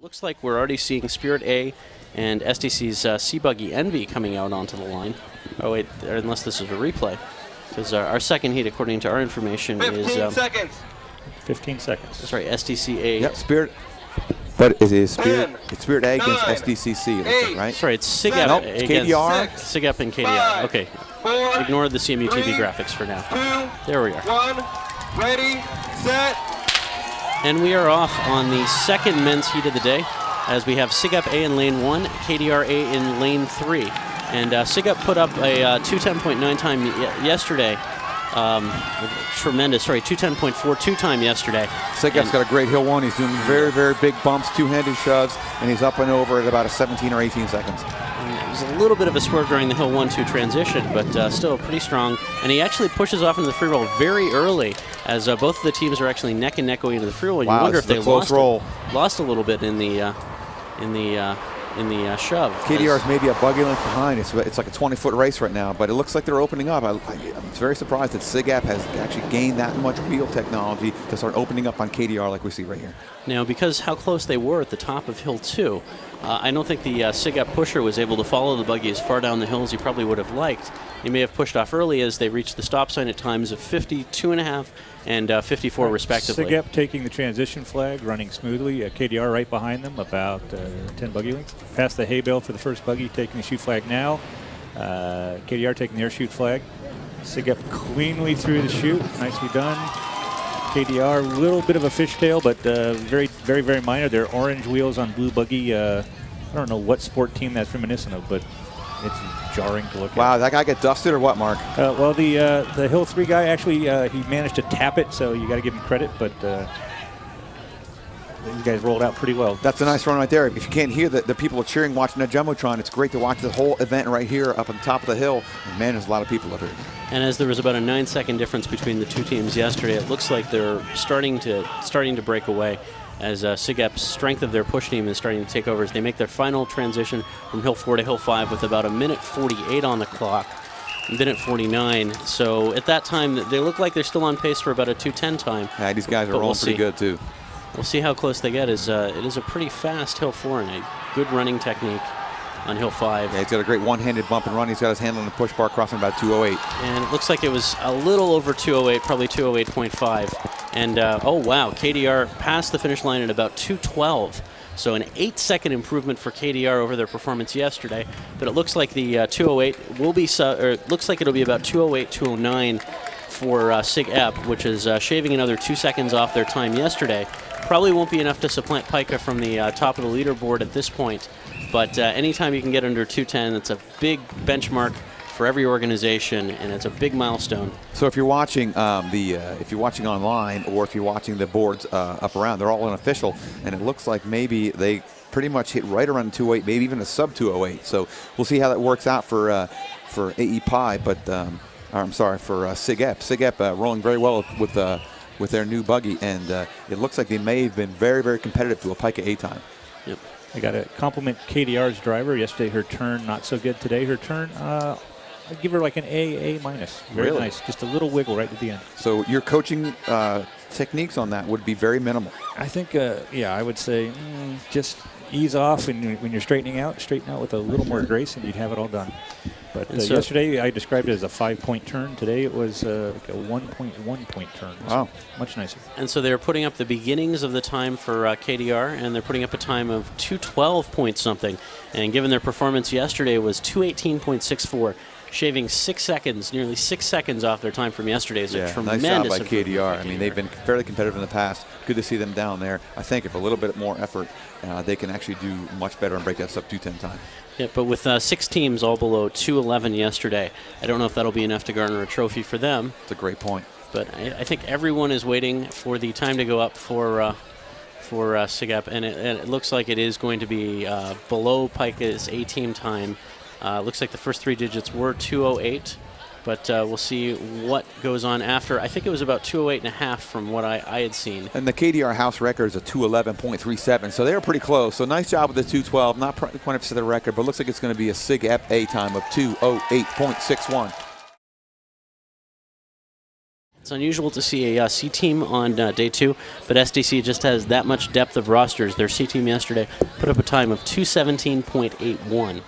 Looks like we're already seeing Spirit A and SDC's Sea-Buggy Envy coming out onto the line. Oh wait, unless this is a replay. Because our second heat, according to our information, 15 seconds. 15 seconds. Sorry, SDCA. Yep, Spirit. But it is Spirit. 10, It's Spirit A against 9, SDCC, it looks like, right? Sorry, it's SigEp Nope, it's against KDR. SigEp and KDR. 5, Okay, 4, ignore the CMU TV 3, graphics for now. 2, There we are. 1, ready, set. And we are off on the second men's heat of the day, as we have SigEp A in lane 1, KDR A in lane 3. And SigEp put up a 210.9 time yesterday. Tremendous, sorry, 210.42 time yesterday. SigEp's got a great hill one. He's doing very, very big bumps, two-handed shoves, and he's up and over at about a 17 or 18 seconds. It was a little bit of a swerve during the hill 1-2 transition, but still pretty strong. And he actually pushes off into the free roll very early, as both of the teams are actually neck and neck going into the free roll. Wow, you wonder if they lost a little bit in the shove. KDR's maybe a buggy length behind. It's like a 20-foot race right now, but it looks like they're opening up. I'm very surprised that SigEp has actually gained that much wheel technology to start opening up on KDR like we see right here. Now, because how close they were at the top of Hill 2, I don't think the SigEp pusher was able to follow the buggy as far down the hill as he probably would have liked. He may have pushed off early as they reached the stop sign at times of 52.5 and 54 respectively. SigEp taking the transition flag, running smoothly. KDR right behind them, about 10 buggy lengths. Past the hay bale for the first buggy, taking the chute flag now. KDR taking their chute flag. SigEp cleanly through the chute. Nicely done. KDR, a little bit of a fishtail, but very, very, very minor. They're orange wheels on blue buggy. I don't know what sport team that's reminiscent of, but it's jarring to look at. Wow, that guy get dusted or what, Mark? Well, the Hill 3 guy, actually, he managed to tap it, so you got to give him credit, but these guys rolled out pretty well. That's a nice run right there. If you can't hear the people are cheering watching the Jumbotron, it's great to watch the whole event right here up on the top of the hill. And man, there's a lot of people up here. And as there was about a 9-second difference between the two teams yesterday, it looks like they're starting to break away, as SigEp's strength of their push team is starting to take over as they make their final transition from Hill 4 to Hill 5 with about a minute 48 on the clock, minute 49. So at that time, they look like they're still on pace for about a 2:10 time. Yeah, these guys are rolling pretty good too. We'll see how close they get. It is a pretty fast Hill 4 and a good running technique on Hill 5. Yeah, he's got a great one-handed bump and run. He's got his hand on the push bar, crossing about 208. And it looks like it was a little over 208, probably 208.5. And oh wow, KDR passed the finish line at about 212. So an 8-second improvement for KDR over their performance yesterday. But it looks like the 208 will be, or it looks like it'll be about 208, 209 for SigEp, which is shaving another 2 seconds off their time yesterday. Probably won't be enough to supplant Pika from the top of the leaderboard at this point. But anytime you can get under 210, it's a big benchmark for every organization, and it's a big milestone. So if you're watching if you're watching online, or if you're watching the boards up around, they're all unofficial, and it looks like maybe they pretty much hit right around 208, maybe even a sub 208. So we'll see how that works out for AE Pi, but I'm sorry, for SigEp. SigEp rolling very well with their new buggy, and it looks like they may have been very, very competitive to a Pika A time. Yep. I got to compliment KDR's driver. Yesterday, her turn not so good today. Her turn, I'd give her like an A minus. Very really nice. Just a little wiggle right at the end. So your coaching techniques on that would be very minimal. I think, yeah, I would say just ease off, and when you're straighten out with a little more grace, and you'd have it all done. But so yesterday, I described it as a 5-point turn. Today, it was like a 1.1 point turn. Wow. Much nicer. And so they're putting up the beginnings of the time for KDR, and they're putting up a time of 212 point something. And given their performance yesterday was 218.64, shaving 6 seconds, nearly 6 seconds off their time from yesterday. Is a tremendous nice job by KDR. KDR. I mean, they've been fairly competitive in the past. Good to see them down there. I think if a little bit more effort, they can actually do much better and break that sub 210 time. Yeah, but with 6 teams all below 211 yesterday, I don't know if that'll be enough to garner a trophy for them. That's a great point. But I think everyone is waiting for the time to go up for SigEp, and it looks like it is going to be below Pika's A-team time. Looks like the first 3 digits were 208, but we'll see what goes on after. I think it was about 208.5 from what I had seen. And the KDR house record is a 211.37, so they were pretty close. So nice job with the 212, not quite up to the record, but looks like it's going to be a SigEp A time of 208.61. It's unusual to see a C team on day 2, but SDC just has that much depth of rosters. Their C team yesterday put up a time of 2:17.81.